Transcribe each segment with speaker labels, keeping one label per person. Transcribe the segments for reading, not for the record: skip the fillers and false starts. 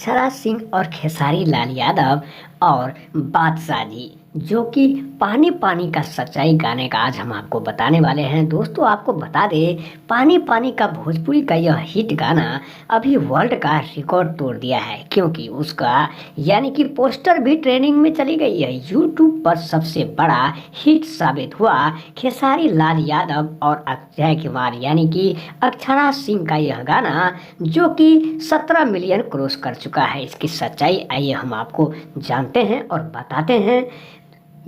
Speaker 1: अक्षरा सिंह और खेसारी लाल यादव और बादशाह जी जो कि पानी पानी का सच्चाई गाने का आज हम आपको बताने वाले हैं। दोस्तों आपको बता दें, पानी पानी का भोजपुरी का यह हिट गाना अभी वर्ल्ड का रिकॉर्ड तोड़ दिया है, क्योंकि उसका यानी कि पोस्टर भी ट्रेंडिंग में चली गई है। यूट्यूब पर सबसे बड़ा हिट साबित हुआ खेसारी लाल यादव और अक्षय कुमार यानी कि अक्षरा सिंह का यह गाना, जो कि 17 मिलियन क्रॉस कर चुका है। इसकी सच्चाई आइए हम आपको जानते हैं और बताते हैं।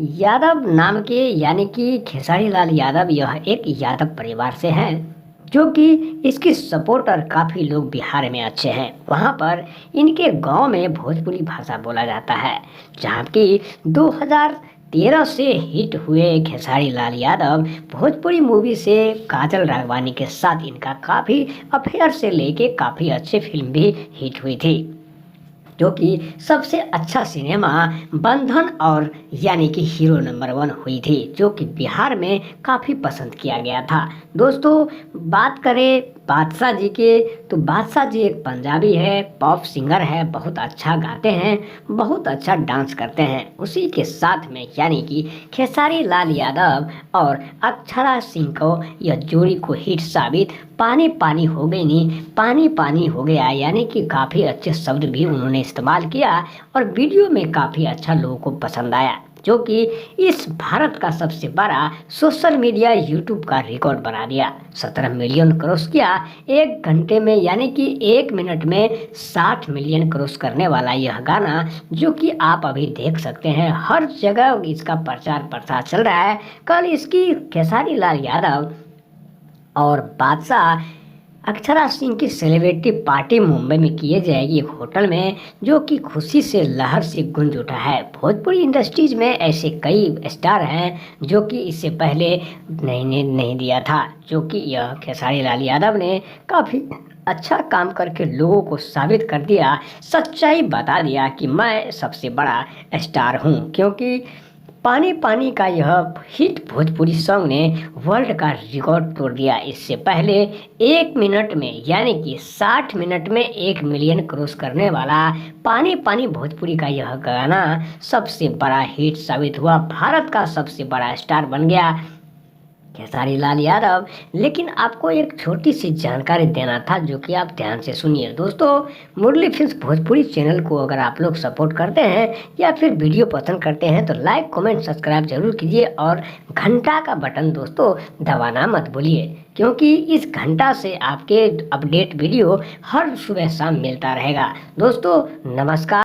Speaker 1: यादव नाम के यानी कि खेसारी लाल यादव यह एक यादव परिवार से हैं, जो कि इसकी सपोर्टर काफ़ी लोग बिहार में अच्छे हैं। वहाँ पर इनके गांव में भोजपुरी भाषा बोला जाता है, जहाँ की 2013 से हिट हुए खेसारी लाल यादव भोजपुरी मूवी से काजल राघवानी के साथ इनका काफ़ी अफेयर से लेके काफ़ी अच्छे फिल्म भी हिट हुई थी, जो कि सबसे अच्छा सिनेमा बंधन और यानी कि हीरो नंबर 1 हुई थी, जो कि बिहार में काफ़ी पसंद किया गया था। दोस्तों बात करें बादशाह जी के, तो बादशाह जी एक पंजाबी है, पॉप सिंगर है, बहुत अच्छा गाते हैं, बहुत अच्छा डांस करते हैं। उसी के साथ में यानी कि खेसारी लाल यादव और अक्षरा सिंह को यह जोड़ी को हिट साबित पानी पानी हो गई नहीं पानी पानी हो गया, यानी कि काफ़ी अच्छे शब्द भी उन्होंने इस्तेमाल किया और वीडियो में काफ़ी अच्छा लोगों को पसंद आया, जो कि इस भारत का सबसे बड़ा सोशल मीडिया यूट्यूब का रिकॉर्ड बना दिया। 17 मिलियन क्रॉस किया एक घंटे में, यानी कि 1 मिनट में 60 मिलियन क्रॉस करने वाला यह गाना, जो कि आप अभी देख सकते हैं हर जगह इसका प्रचार प्रसार चल रहा है। कल इसकी खेसारी लाल यादव और बादशाह अक्षरा सिंह की सेलिब्रिटी पार्टी मुंबई में किए जाएगी एक होटल में, जो कि खुशी से लहर से गूंज उठा है। भोजपुरी इंडस्ट्रीज में ऐसे कई स्टार हैं जो कि इससे पहले नहीं दिया था, जो कि यह खेसारी लाल यादव ने काफ़ी अच्छा काम करके लोगों को साबित कर दिया, सच्चाई बता दिया कि मैं सबसे बड़ा स्टार हूँ। क्योंकि पानी पानी का यह हिट भोजपुरी सॉन्ग ने वर्ल्ड का रिकॉर्ड तोड़ दिया। इससे पहले 1 मिनट में यानी कि 60 मिनट में 1 मिलियन क्रॉस करने वाला पानी पानी भोजपुरी का यह गाना सबसे बड़ा हिट साबित हुआ, भारत का सबसे बड़ा स्टार बन गया खेसारी लाल यादव। लेकिन आपको एक छोटी सी जानकारी देना था, जो कि आप ध्यान से सुनिए। दोस्तों मुरली फिल्म्स भोजपुरी चैनल को अगर आप लोग सपोर्ट करते हैं या फिर वीडियो पसंद करते हैं तो लाइक कमेंट सब्सक्राइब जरूर कीजिए और घंटा का बटन दोस्तों दबाना मत भूलिए, क्योंकि इस घंटा से आपके अपडेट वीडियो हर सुबह शाम मिलता रहेगा। दोस्तों नमस्कार।